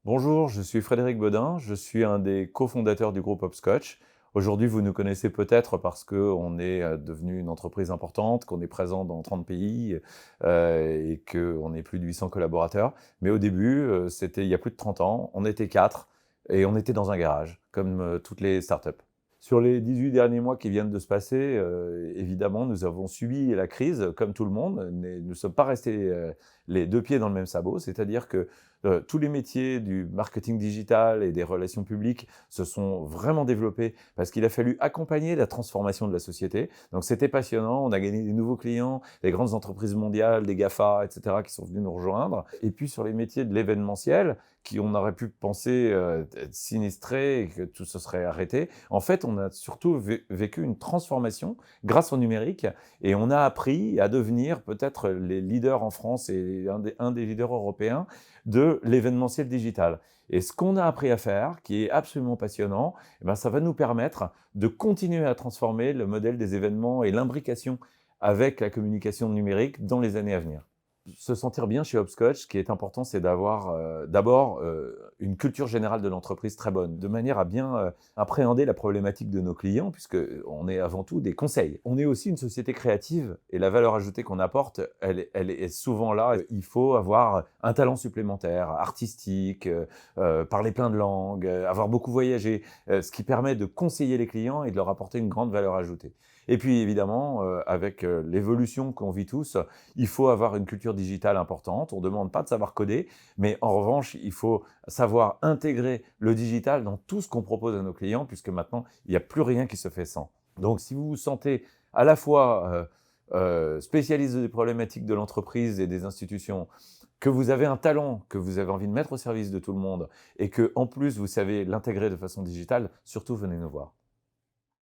Bonjour, je suis Frédéric Bodin, je suis un des cofondateurs du groupe Hopscotch. Aujourd'hui, vous nous connaissez peut-être parce qu'on est devenu une entreprise importante, qu'on est présent dans 30 pays et qu'on est plus de 800 collaborateurs. Mais au début, c'était il y a plus de 30 ans, on était 4 et on était dans un garage, comme toutes les startups. Sur les 18 derniers mois qui viennent de se passer, évidemment, nous avons subi la crise comme tout le monde. Mais nous ne sommes pas restés les deux pieds dans le même sabot, c'est-à-dire que tous les métiers du marketing digital et des relations publiques se sont vraiment développés parce qu'il a fallu accompagner la transformation de la société. Donc c'était passionnant, on a gagné des nouveaux clients, des grandes entreprises mondiales, des GAFA, etc., qui sont venus nous rejoindre. Et puis sur les métiers de l'événementiel, qui on aurait pu penser être sinistrés et que tout se serait arrêté, en fait on a surtout vécu une transformation grâce au numérique et on a appris à devenir peut-être les leaders en France et un des leaders européens de l'événementiel digital. Et ce qu'on a appris à faire, qui est absolument passionnant, eh ben, ça va nous permettre de continuer à transformer le modèle des événements et l'imbrication avec la communication numérique dans les années à venir. Se sentir bien chez Hopscotch, ce qui est important, c'est d'avoir d'abord une culture générale de l'entreprise très bonne, de manière à bien appréhender la problématique de nos clients, puisqu'on est avant tout des conseils. On est aussi une société créative, et la valeur ajoutée qu'on apporte, elle est souvent là. Il faut avoir un talent supplémentaire, artistique, parler plein de langues, avoir beaucoup voyagé, ce qui permet de conseiller les clients et de leur apporter une grande valeur ajoutée. Et puis évidemment, avec l'évolution qu'on vit tous, il faut avoir une culture digitale importante. On ne demande pas de savoir coder, mais en revanche, il faut savoir intégrer le digital dans tout ce qu'on propose à nos clients, puisque maintenant, il n'y a plus rien qui se fait sans. Donc, si vous vous sentez à la fois spécialiste des problématiques de l'entreprise et des institutions, que vous avez un talent que vous avez envie de mettre au service de tout le monde, et que en plus vous savez l'intégrer de façon digitale, surtout venez nous voir.